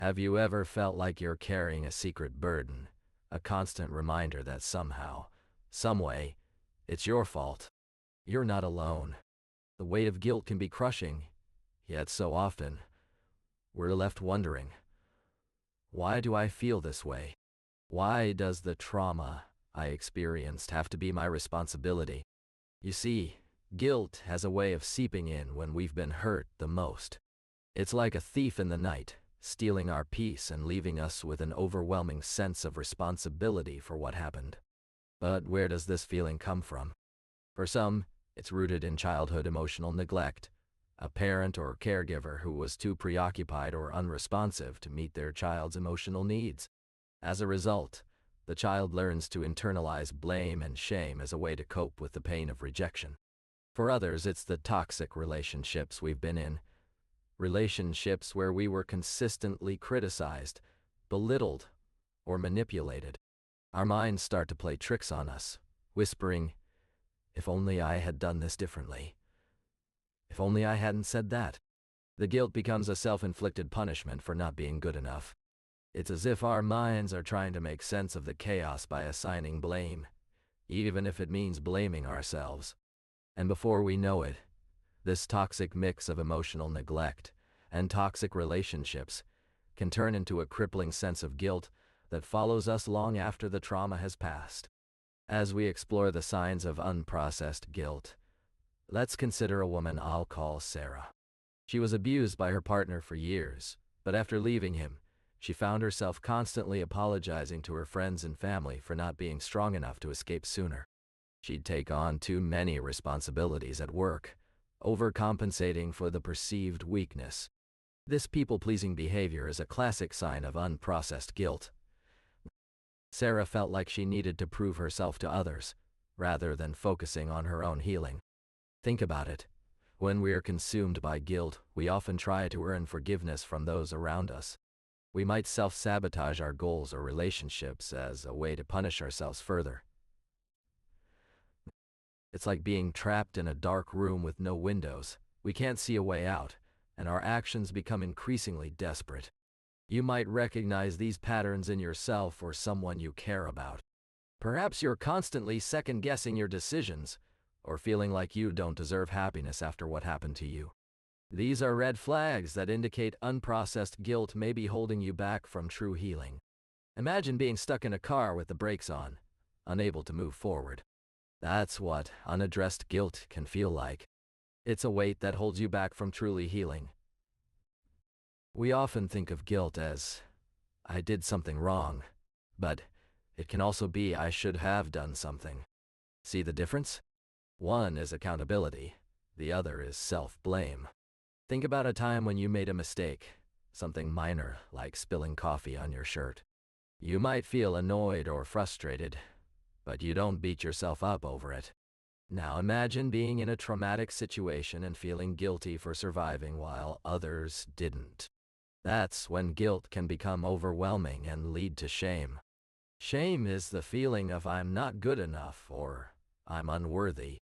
Have you ever felt like you're carrying a secret burden, a constant reminder that somehow, someway, it's your fault? You're not alone. The weight of guilt can be crushing, yet so often, we're left wondering, why do I feel this way? Why does the trauma I experienced have to be my responsibility? You see, guilt has a way of seeping in when we've been hurt the most. It's like a thief in the night, stealing our peace and leaving us with an overwhelming sense of responsibility for what happened. But where does this feeling come from? For some, it's rooted in childhood emotional neglect, a parent or caregiver who was too preoccupied or unresponsive to meet their child's emotional needs. As a result, the child learns to internalize blame and shame as a way to cope with the pain of rejection. For others, it's the toxic relationships we've been in, relationships where we were consistently criticized, belittled, or manipulated. Our minds start to play tricks on us, whispering, "If only I had done this differently. If only I hadn't said that." The guilt becomes a self-inflicted punishment for not being good enough. It's as if our minds are trying to make sense of the chaos by assigning blame, even if it means blaming ourselves. And before we know it, this toxic mix of emotional neglect and toxic relationships can turn into a crippling sense of guilt that follows us long after the trauma has passed. As we explore the signs of unprocessed guilt, let's consider a woman I'll call Sarah. She was abused by her partner for years, but after leaving him, she found herself constantly apologizing to her friends and family for not being strong enough to escape sooner. She'd take on too many responsibilities at work, overcompensating for the perceived weakness. This people-pleasing behavior is a classic sign of unprocessed guilt. Sarah felt like she needed to prove herself to others, rather than focusing on her own healing. Think about it. When we are consumed by guilt, we often try to earn forgiveness from those around us. We might self-sabotage our goals or relationships as a way to punish ourselves further. It's like being trapped in a dark room with no windows. We can't see a way out, and our actions become increasingly desperate. You might recognize these patterns in yourself or someone you care about. Perhaps you're constantly second-guessing your decisions, or feeling like you don't deserve happiness after what happened to you. These are red flags that indicate unprocessed guilt may be holding you back from true healing. Imagine being stuck in a car with the brakes on, unable to move forward. That's what unaddressed guilt can feel like. It's a weight that holds you back from truly healing. We often think of guilt as, "I did something wrong," but it can also be, "I should have done something." See the difference? One is accountability, the other is self-blame. Think about a time when you made a mistake, something minor like spilling coffee on your shirt. You might feel annoyed or frustrated, but you don't beat yourself up over it. Now imagine being in a traumatic situation and feeling guilty for surviving while others didn't. That's when guilt can become overwhelming and lead to shame. Shame is the feeling of "I'm not good enough" or "I'm unworthy."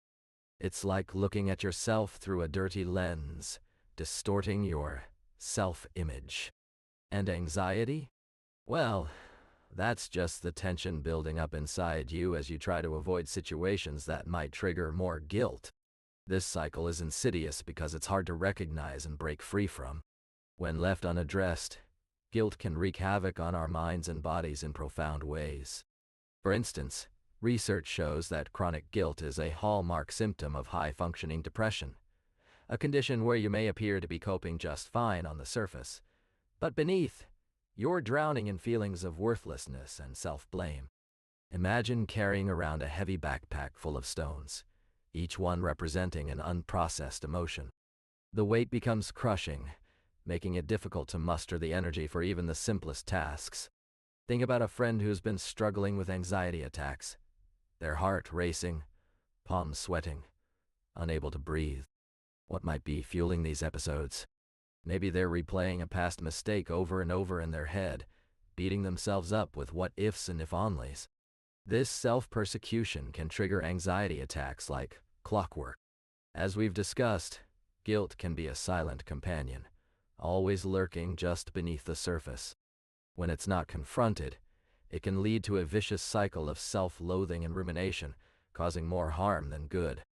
It's like looking at yourself through a dirty lens, distorting your self-image. And anxiety? Well, that's just the tension building up inside you as you try to avoid situations that might trigger more guilt. This cycle is insidious because it's hard to recognize and break free from. When left unaddressed, guilt can wreak havoc on our minds and bodies in profound ways. For instance, research shows that chronic guilt is a hallmark symptom of high-functioning depression, a condition where you may appear to be coping just fine on the surface, but beneath, you're drowning in feelings of worthlessness and self-blame. Imagine carrying around a heavy backpack full of stones, each one representing an unprocessed emotion. The weight becomes crushing, making it difficult to muster the energy for even the simplest tasks. Think about a friend who's been struggling with anxiety attacks, their heart racing, palms sweating, unable to breathe. What might be fueling these episodes? Maybe they're replaying a past mistake over and over in their head, beating themselves up with what-ifs and if-onlys. This self-persecution can trigger anxiety attacks like clockwork. As we've discussed, guilt can be a silent companion, always lurking just beneath the surface. When it's not confronted, it can lead to a vicious cycle of self-loathing and rumination, causing more harm than good.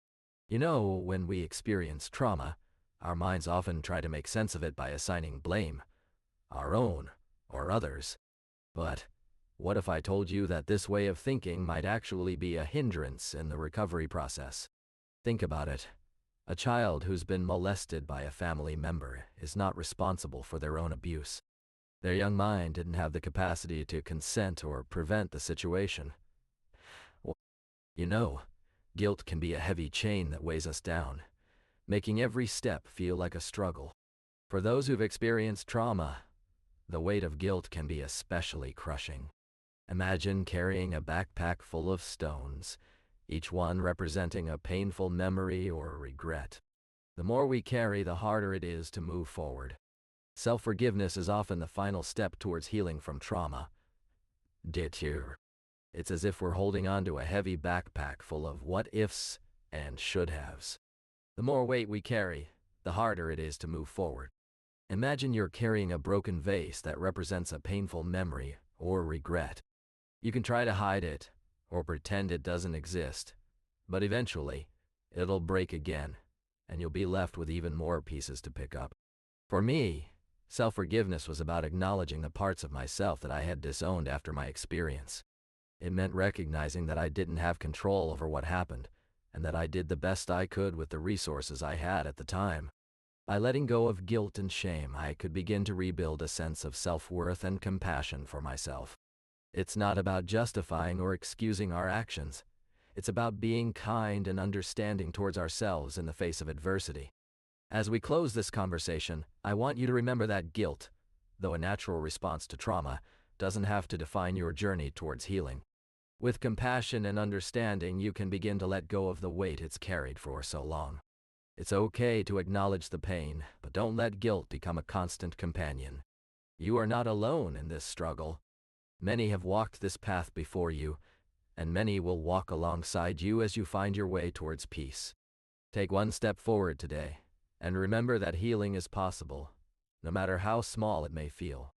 You know, when we experience trauma, our minds often try to make sense of it by assigning blame, our own or others. But what if I told you that this way of thinking might actually be a hindrance in the recovery process? Think about it. A child who's been molested by a family member is not responsible for their own abuse. Their young mind didn't have the capacity to consent or prevent the situation. Well, you know, guilt can be a heavy chain that weighs us down, making every step feel like a struggle. For those who've experienced trauma, the weight of guilt can be especially crushing. Imagine carrying a backpack full of stones, each one representing a painful memory or regret. The more we carry, the harder it is to move forward. Self-forgiveness is often the final step towards healing from trauma. It's as if we're holding onto a heavy backpack full of what-ifs and should-haves. The more weight we carry, the harder it is to move forward. Imagine you're carrying a broken vase that represents a painful memory or regret. You can try to hide it or pretend it doesn't exist, but eventually, it'll break again, and you'll be left with even more pieces to pick up. For me, self-forgiveness was about acknowledging the parts of myself that I had disowned after my experience. It meant recognizing that I didn't have control over what happened, and that I did the best I could with the resources I had at the time. By letting go of guilt and shame, I could begin to rebuild a sense of self-worth and compassion for myself. It's not about justifying or excusing our actions. It's about being kind and understanding towards ourselves in the face of adversity. As we close this conversation, I want you to remember that guilt, though a natural response to trauma, doesn't have to define your journey towards healing. With compassion and understanding, you can begin to let go of the weight it's carried for so long. It's okay to acknowledge the pain, but don't let guilt become a constant companion. You are not alone in this struggle. Many have walked this path before you, and many will walk alongside you as you find your way towards peace. Take one step forward today, and remember that healing is possible, no matter how small it may feel.